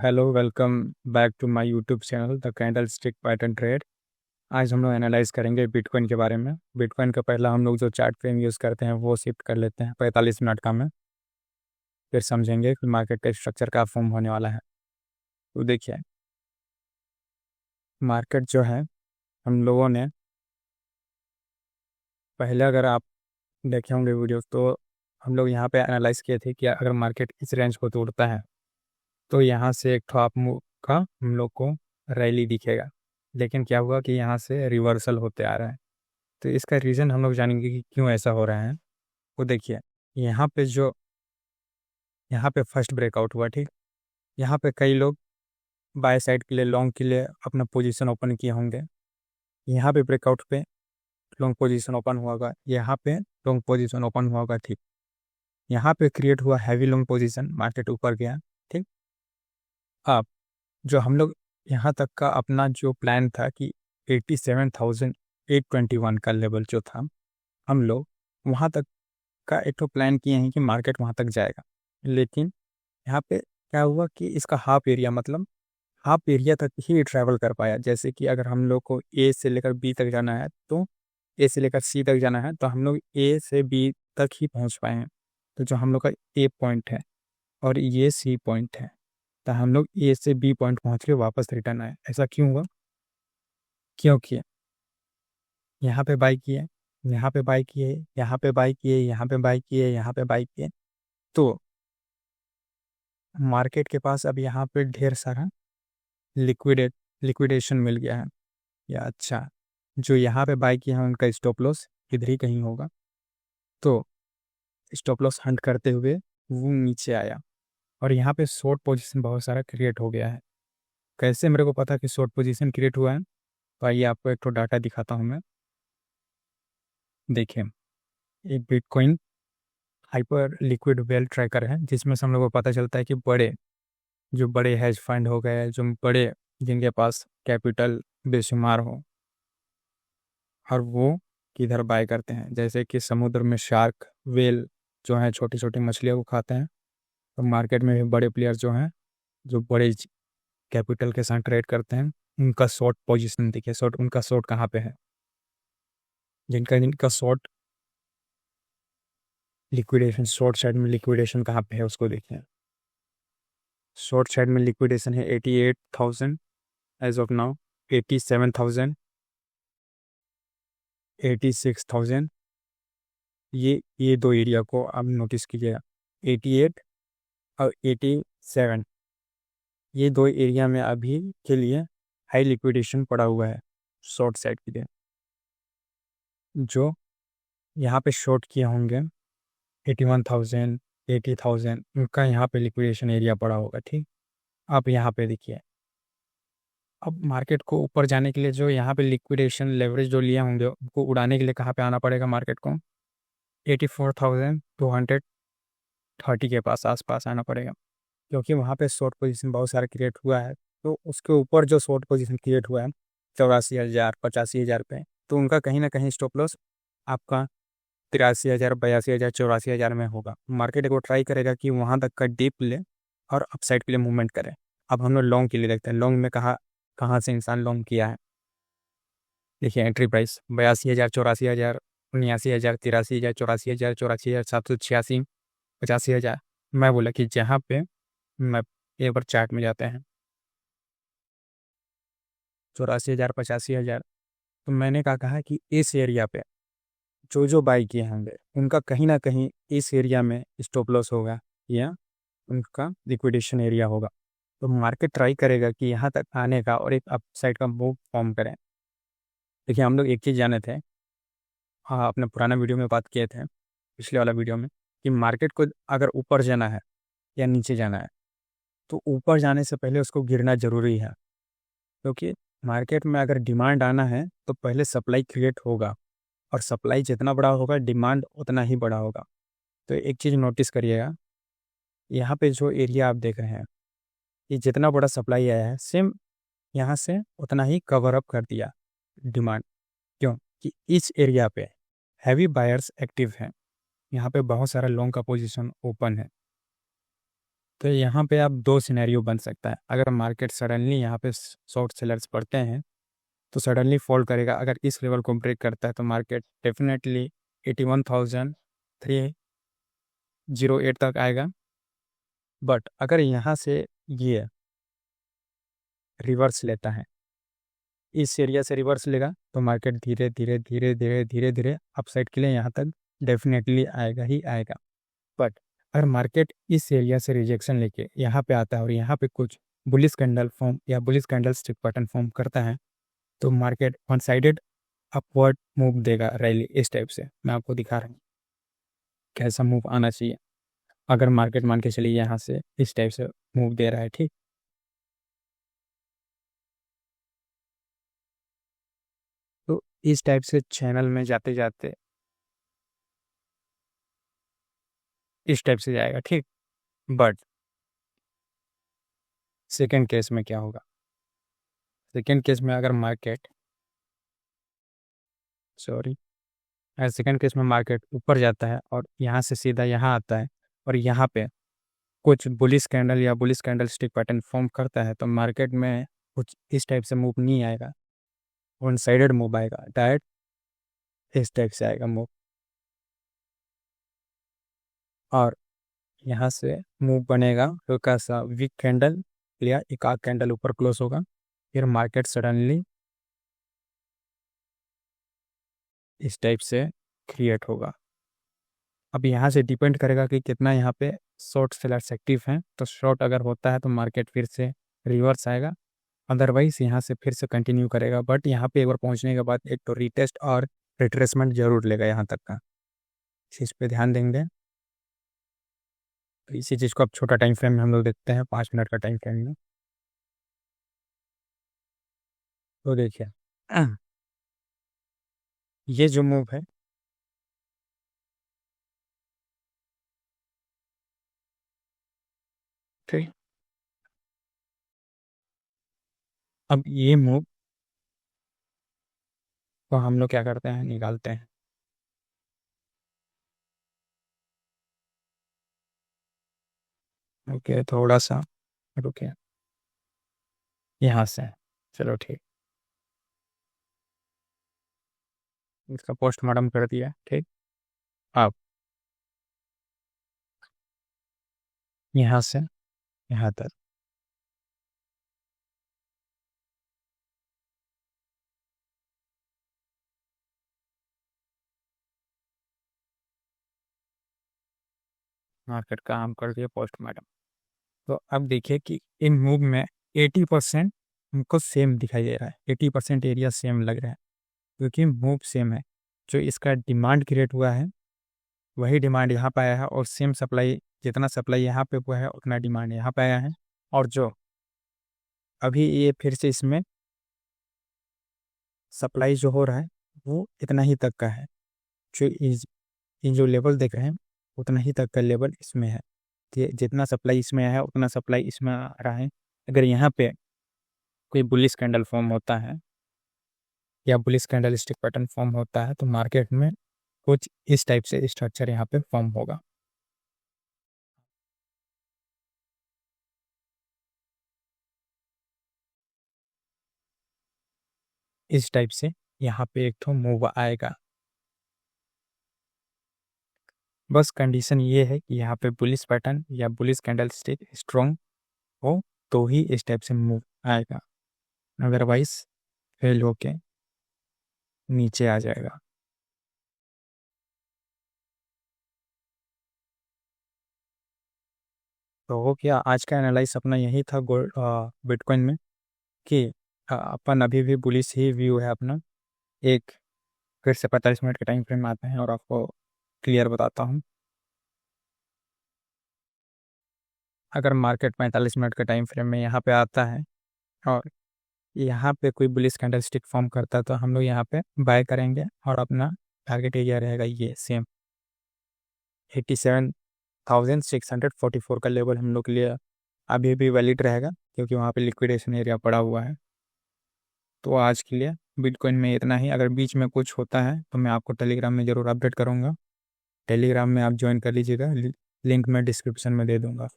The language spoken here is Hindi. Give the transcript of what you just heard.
Hello welcome back to my YouTube channel the candlestick pattern trade. आज हम लोग एनालाइज करेंगे बिटकॉइन के बारे में। बिटकॉइन का पहला हम लोग जो चार्ट फ्रेम यूज़ करते हैं वो शिफ्ट कर लेते हैं 45 मिनट का में। फिर समझेंगे कि मार्केट का स्ट्रक्चर का फॉर्म होने वाला है। तो देखिए, मार्केट जो है हम लोगों ने पहले, अगर आप देखे होंगे वीडियो, तो हम लोग यहाँ पे एनालाइज किए थे कि अगर मार्केट इस रेंज को तोड़ता है तो यहाँ से एक टॉप मूव का हम लोग को रैली दिखेगा। लेकिन क्या हुआ कि यहाँ से रिवर्सल होते आ रहा है। तो इसका रीज़न हम लोग जानेंगे कि क्यों ऐसा हो रहा है। वो देखिए, यहाँ पे जो यहाँ पे फर्स्ट ब्रेकआउट हुआ, ठीक, यहाँ पे कई लोग बाय साइड के लिए, लॉन्ग के लिए अपना पोजीशन ओपन किए होंगे। यहाँ पे ब्रेकआउट पे लॉन्ग पोजीशन ओपन हुआ होगा, यहाँ पे लॉन्ग पोजीशन ओपन हुआ होगा, ठीक। यहाँ पे क्रिएट हुआ हैवी लॉन्ग पोजीशन, मार्केट ऊपर गया, ठीक। अब जो हम लोग यहाँ तक का अपना जो प्लान था कि 87,821 का लेवल जो था, हम लोग वहाँ तक का एक तो प्लान किए हैं कि मार्केट वहाँ तक जाएगा। लेकिन यहाँ पे क्या हुआ कि इसका हाफ एरिया, मतलब हाफ एरिया तक ही ट्रैवल कर पाया। जैसे कि अगर हम लोग को ए से लेकर बी तक जाना है, तो ए से लेकर सी तक जाना है, तो हम लोग ए से बी तक ही पहुँच पाए हैं। तो जो हम लोग का ए पॉइंट है और ये सी पॉइंट है, तो हम लोग ए से बी पॉइंट पहुँच के वापस रिटर्न आए। ऐसा क्यों हुआ? क्योंकि यहाँ पे बाई किए, यहाँ पे बाई किए, यहाँ पे बाई किए, यहाँ पे बाई किए, यहाँ पे बाई किए, तो मार्केट के पास अब यहाँ पे ढेर सारा लिक्विडेशन मिल गया है। या अच्छा, जो यहाँ पे बाई किए हैं उनका स्टॉप लॉस इधर ही कहीं होगा। तो स्टॉप लॉस हंट करते हुए वो नीचे आया और यहाँ पे शॉर्ट पोजीशन बहुत सारा क्रिएट हो गया है। कैसे मेरे को पता कि शॉर्ट पोजीशन क्रिएट हुआ है? तो आइए आपको एक तो डाटा दिखाता हूँ मैं। देखिए, एक bitcoin hyper liquid well tracker है, जिसमें से हम लोग को पता चलता है कि बड़े हेज फंड हो गए, जो बड़े, जिनके पास कैपिटल बेशुमार हो, और वो किधर बाय करते हैं। जैसे कि समुद्र में शार्क, वेल जो है छोटी छोटी मछलियों को खाते हैं। तो मार्केट में भी बड़े प्लेयर जो हैं, जो बड़े कैपिटल के साथ ट्रेड करते हैं, उनका शॉर्ट पोजीशन देखिए। उनका शॉर्ट कहाँ पे है? जिनका शॉर्ट लिक्विडेशन, शॉर्ट साइड में लिक्विडेशन कहाँ पे है उसको देखिए। शॉर्ट साइड में लिक्विडेशन है 88,000 एज ऑफ नाउ, 87,000, 86,000। ये दो एरिया को आप नोटिस कीजिएगा, 88 और 87। ये दो एरिया में अभी के लिए हाई लिक्विडेशन पड़ा हुआ है शॉर्ट साइड के लिए। जो यहाँ पे शॉर्ट किए होंगे 81,000, 80,000, उनका यहाँ पे लिक्विडेशन एरिया पड़ा होगा, ठीक। आप यहाँ पे देखिए, अब मार्केट को ऊपर जाने के लिए जो यहाँ पे लिक्विडेशन लेवरेज जो लिए होंगे, उनको उड़ाने के लिए कहाँ पे आना पड़ेगा मार्केट को? 84,230 के आसपास आना पड़ेगा, क्योंकि वहाँ पे शॉर्ट पोजीशन बहुत सारा क्रिएट हुआ है। तो उसके ऊपर जो शॉर्ट पोजीशन क्रिएट हुआ है 84,000, 85,000 पे, तो उनका कहीं ना कहीं स्टॉप लॉस आपका 83,000, 82,000, 84,000 में होगा। मार्केट को ट्राई करेगा कि वहाँ तक का डीप ले और अपसाइड के लिए मूवमेंट करे। अब हम लोग लॉन्ग के लिए देखते हैं, लॉन्ग में कहाँ से इंसान लॉन्ग किया है। देखिए, एंट्री प्राइस 82,000, 84,000, 79,000, 83,000, 84,000, 84,786, 85,000। मैं बोला कि जहाँ पे मैं एक बार चार्ट में जाते हैं 84,000, 85,000, तो मैंने कहा कि इस एरिया पे जो बाई किए होंगे उनका कहीं ना कहीं इस एरिया में स्टॉप लॉस होगा या उनका लिक्विडेशन एरिया होगा। तो मार्केट ट्राई करेगा कि यहाँ तक आने का और एक अपसाइड का मूव फॉर्म करें। देखिए, हम लोग एक चीज़ जाने थे, हाँ, अपने पुराना वीडियो में बात किए थे, पिछले वाला वीडियो में, कि मार्केट को अगर ऊपर जाना है या नीचे जाना है, तो ऊपर जाने से पहले उसको गिरना ज़रूरी है। क्योंकि मार्केट में अगर डिमांड आना है तो पहले सप्लाई क्रिएट होगा, और सप्लाई जितना बड़ा होगा डिमांड उतना ही बड़ा होगा। तो एक चीज़ नोटिस करिएगा, यहाँ पे जो एरिया आप देख रहे हैं, ये जितना बड़ा सप्लाई आया है, सेम यहाँ से उतना ही कवर अप कर दिया डिमांड। क्यों? कि इस एरिया पे हैवी बायर्स एक्टिव हैं, यहाँ पे बहुत सारा लॉन्ग का पोजीशन ओपन है। तो यहाँ पे आप दो सिनेरियो बन सकता है। अगर मार्केट सडनली यहाँ पे शॉर्ट सेलर्स पड़ते हैं तो सडनली फॉल करेगा। अगर इस लेवल को ब्रेक करता है तो मार्केट डेफिनेटली 81,308 तक आएगा। बट अगर यहाँ से ये रिवर्स लेता है, इस एरिया से रिवर्स लेगा, तो मार्केट धीरे धीरे धीरे धीरे धीरे धीरे अपसाइड के लिए यहाँ तक डेफिनेटली आएगा ही आएगा। बट अगर मार्केट इस एरिया से रिजेक्शन लेके यहाँ पे आता है और यहाँ पे कुछ बुलिश कैंडल फॉर्म या bullish candle stick pattern form करता है तो market one sided upward move देगा रैली इस टाइप से। मैं आपको दिखा रहा हूँ कैसा मूव आना चाहिए। अगर मार्केट मान के चलिए यहाँ से इस टाइप से मूव दे रहा है, ठीक, तो इस टाइप से चैनल में जाते जाते इस टाइप से जाएगा, ठीक। बट सेकेंड केस में क्या होगा? सेकेंड केस में अगर मार्केट सेकेंड केस में मार्केट ऊपर जाता है और यहाँ से सीधा यहाँ आता है और यहाँ पे कुछ बुलिश कैंडल या bullish candle stick pattern form करता है तो मार्केट में कुछ इस टाइप से मूव नहीं आएगा, वन साइडेड मूव आएगा, डायरेक्ट इस टाइप से आएगा मूव। और यहाँ से मूव बनेगा हल्का सा वीक कैंडल या एक आध कैंडल ऊपर क्लोज होगा, फिर मार्केट सडनली इस टाइप से क्रिएट होगा। अब यहाँ से डिपेंड करेगा कि कितना यहाँ पे शॉर्ट सेलर्स एक्टिव हैं। तो शॉर्ट अगर होता है तो मार्केट फिर से रिवर्स आएगा, अदरवाइज यहाँ से फिर से कंटिन्यू करेगा। बट यहाँ पे एक बार पहुँचने के बाद एक तो रीटेस्ट और रिट्रेसमेंट जरूर लेगा यहाँ तक का, इस चीज़ पे ध्यान देंगे। तो इसी चीज़ को अब छोटा टाइम फ्रेम में हम लोग देखते हैं, 5 मिनट का टाइम फ्रेम में। तो देखिए ये जो मूव है, ठीक, अब ये मूव तो हम लोग क्या करते हैं, निकालते हैं। ओके, थोड़ा सा रुके यहाँ से, चलो ठीक, इसका पोस्टमार्टम कर दिया, ठीक। अब यहाँ से यहाँ तक मार्केट का हम कर दिया पोस्टमार्टम। तो अब देखिए कि इन मूव में 80% हमको सेम दिखाई दे रहा है, 80% एरिया सेम लग रहा है, क्योंकि मूव सेम है। जो इसका डिमांड क्रिएट हुआ है वही डिमांड यहाँ पे आया है, और सेम सप्लाई, जितना सप्लाई यहाँ पे हुआ है उतना डिमांड यहाँ पे आया है। और जो अभी ये फिर से इसमें सप्लाई जो हो रहा है वो इतना ही तक का है। जो इन जो लेवल देख रहे हैं उतना ही तक का लेवल इसमें है, कि जितना सप्लाई इसमें है उतना सप्लाई इसमें आ रहा है। अगर यहाँ पे कोई बुलिश कैंडल फॉर्म होता है या bullish candle stick pattern form होता है तो मार्केट में कुछ इस टाइप से स्ट्रक्चर यहाँ पे फॉर्म होगा। इस टाइप से यहाँ पे एक तो मूव आएगा। बस कंडीशन ये है कि यहाँ पे बुलिश पैटर्न या बुलिश कैंडल स्टिक स्ट्रॉन्ग हो तो ही इस टाइप से मूव आएगा, अदरवाइज फेल होके नीचे आ जाएगा। तो हो गया आज का एनालाइज अपना यही था गोल्ड बिटकॉइन में, कि अपन अभी भी बुलिश ही व्यू है अपना। एक फिर से 45 मिनट के टाइम फ्रेम में आते हैं और आपको क्लियर बताता हूँ। अगर मार्केट 45 मिनट के टाइम फ्रेम में यहाँ पे आता है और यहाँ पे कोई बुलिश कैंडल स्टिक फॉर्म करता है तो हम लोग यहाँ पे बाय करेंगे, और अपना टारगेट एरिया रहेगा ये सेम 87,644 का लेवल हम लोग के लिए अभी भी वैलिड रहेगा, क्योंकि वहाँ पे लिक्विडेशन एरिया पड़ा हुआ है। तो आज के लिए बिटकॉइन में इतना ही। अगर बीच में कुछ होता है तो मैं आपको टेलीग्राम में ज़रूर अपडेट करूँगा। टेलीग्राम में आप ज्वाइन कर लीजिएगा, लिंक मैं डिस्क्रिप्शन में दे दूँगा।